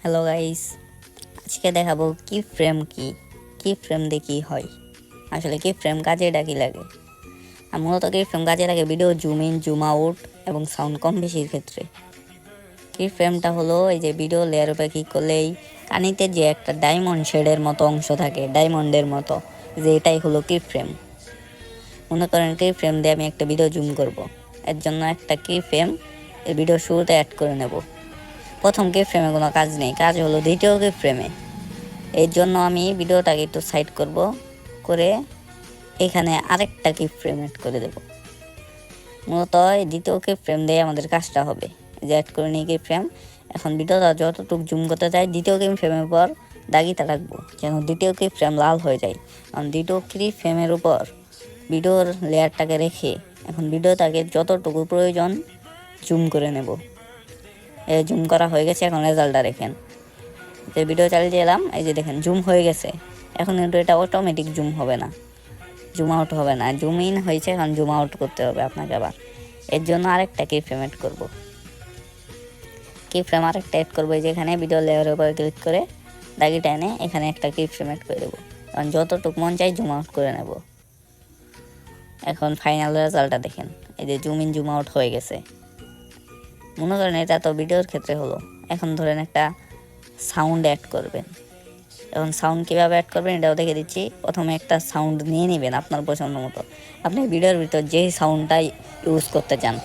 Hello guys, আজকে দেখাবো কি ফ্রেম কি ফ্রেম দিয়ে কী হয়। আসলে কি ফ্রেম কাজে ডাকি লাগে। আর মূলত কি ফ্রেম কাজে লাগে video zoom in zoom out এবং সাউন্ড কম বেশির ক্ষেত্রে। কি ফ্রেমটা হলো এই যে ভিডিও লেয়ার উপরে ক্লিক করলেই কানিতে যে একটা ডায়মন্ড শেডের মতো অংশ থাকে, ডায়মন্ডের মতো, যে এটাই হলো কি ফ্রেম। মনে করেন কি ফ্রেম দিয়ে আমি একটা ভিডিও জুম করব, এর জন্য একটা কি ফ্রেম এই ভিডিও শুরুতে অ্যাড করে নেব। প্রথম কি ফ্রেমে কোনো কাজ নেই, কাজ হলো দ্বিতীয় কি ফ্রেমে। এর জন্য আমি ভিডিওটাকে একটু সাইড করব, করে এখানে আরেকটা কি ফ্রেম অ্যাড করে দেব। মূলত এই দ্বিতীয় কি ফ্রেম দিয়ে আমাদের কাজটা হবে, যে অ্যাড করে নিই কি ফ্রেম। এখন ভিডিওটা যতটুকু জুম করতে চাই দ্বিতীয় কি ফ্রেমের উপর দাগিতে রাখবো, যেন দ্বিতীয় কি ফ্রেম লাল হয়ে যায়। কারণ দ্বিতীয় কি ফ্রেমের উপর ভিডিওর লেয়ারটাকে রেখে এখন ভিডিওটাকে যতটুকু প্রয়োজন জুম করে নেব। জুম করা হয়ে গেছে, এখন রেজাল্টটা দেখেন। যে ভিডিও চালিয়ে দিলাম, এই যে দেখেন জুম হয়ে গেছে। এখন কিন্তু এটা অটোমেটিক জুম হবে না, জুম আউট হবে না, জুম ইন হয়েছে, এখন জুম আউট করতে হবে আপনাকে আবার। এর জন্য আরেকটা কি ফ্রেম অ্যাড করবো, কি ফ্রেম আরেকটা অ্যাড করবো। যেখানে ভিডিও লেয়ারের উপরে ক্লিক করে দাগিটা এনে এখানে একটা কি ফ্রেম অ্যাড করে দেবো। কারণ যতটুকু মন চাই জুম আউট করে নেব। এখন ফাইনাল রেজাল্টটা দেখেন, এই যে জুম ইন জুম আউট হয়ে গেছে। মনে করেন এটা তো ভিডিওর ক্ষেত্রে হলো। এখন ধরেন একটা সাউন্ড অ্যাড করবেন। এখন সাউন্ড কীভাবে অ্যাড করবেন এটাও দেখে দিচ্ছি। প্রথমে একটা সাউন্ড নিয়ে নেবেন আপনার পছন্দ মতো। আপনি ভিডিওর ভিতর যেই সাউন্ডটাই ইউজ করতে চান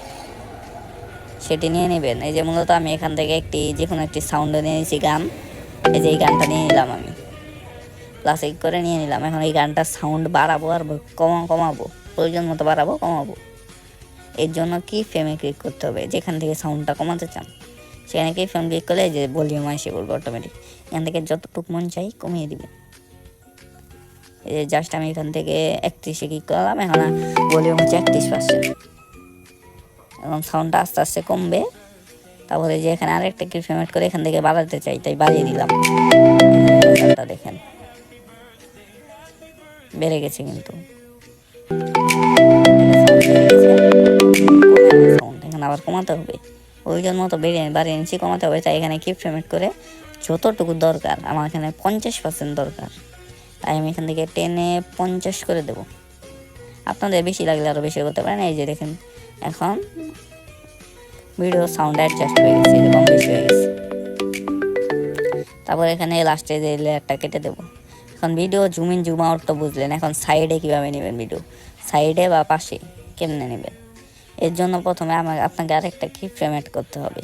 সেটি নিয়ে নেবেন। এই যে মূলত আমি এখান থেকে যে কোনো একটি সাউন্ড নিয়ে নিয়েছি, গান। এই যে এই গানটা নিয়ে নিলাম আমি, প্লাস এই করে নিয়ে নিলাম। এখন এই গানটার সাউন্ড বাড়াবো আর কমাবো, প্রয়োজন মতো বাড়াবো কমাবো। এর জন্য কি ফ্রেমে ক্লিক করতে হবে, যেখান থেকে সাউন্ডটা কমাতে চান সেখানে কি ফ্রেম ক্লিক করলে যে ভলিউম আসে বলবো অটোমেটিক। এখান থেকে যতটুকু মন চাই কমিয়ে দিবেন। এই যে জাস্ট আমি এখান থেকে 31-এ ক্লিক করলাম, এখন ভলিউম হচ্ছে 31%। এবং সাউন্ডটা আস্তে আস্তে কমবে। তারপরে যে এখানে আরেকটা কি ফ্রেম অ্যাড করে এখান থেকে বাড়াতে চাই, তাই বাড়িয়ে দিলাম। দেখেন বেড়ে গেছে, কিন্তু সাউন্ড এখানে আবার কমাতে হবে। ওইজন মতো বাড়িয়ে নিচ্ছি, কমাতে হবে। তাই এখানে কি ফ্রেম অ্যাড করে যতটুকু দরকার, আমার এখানে 50% দরকার, তাই আমি এখান থেকে টেনে 50 করে দেব। আপনাদের বেশি লাগলে আরও বেশি করতে পারেন। এই যে দেখেন এখন ভিডিও সাউন্ড অ্যাডজাস্ট হয়ে গেছে, কম বেশি হয়ে গেছে। তারপর এখানে লাস্টে যে লেয়ারটা কেটে দেবো। এখন video zoom in zoom out তো বুঝলেন, এখন সাইডে কীভাবে নেবেন, ভিডিও সাইডে বা পাশে কেমনে নেবেন। এর জন্য প্রথমে আপনাকে আরেকটা কি ফ্রেম অ্যাড করতে হবে।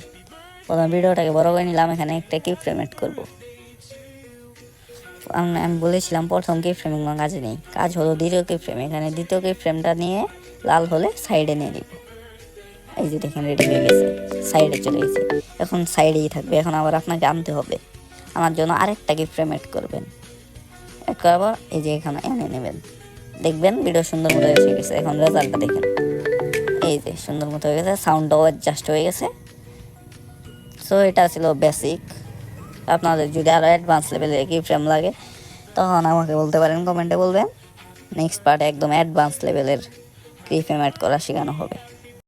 প্রথমে ভিডিওটাকে বড় করে নিলাম, এখানে একটা কি ফ্রেম অ্যাড করবো। আমি বলেছিলাম প্রথম কি ফ্রেমিং কোনো কাজে নেই, কাজ হলো দ্বিতীয় কি ফ্রেম। এখানে দ্বিতীয় কি ফ্রেমটা নিয়ে লাল হলে সাইডে নিয়ে নিব। এই যে দেখেন রেডি হয়ে গেছে, সাইডে চলে গেছে। এখন সাইডেই থাকবে। এখন আবার আপনাকে আনতে হবে, আমার জন্য আরেকটা কি ফ্রেম অ্যাড করবেন। অ্যাড করার পর এই যে এখানে এনে নেবেন, দেখবেন ভিডিও সুন্দর মতো এসে গেছে। এখন রেজাল্টটা দেখেন, এই যে সুন্দর মতো হয়ে গেছে, সাউন্ডটাও অ্যাডজাস্ট হয়ে গেছে। সো এটা ছিল বেসিক। আপনাদের যদি আরও অ্যাডভান্স লেভেলের কি ফ্রেম লাগে তখন আমাকে বলতে পারেন, কমেন্টে বলবেন। নেক্সট পার্টে একদম অ্যাডভান্স লেভেলের কি ফ্রেম অ্যাড করা শেখানো হবে।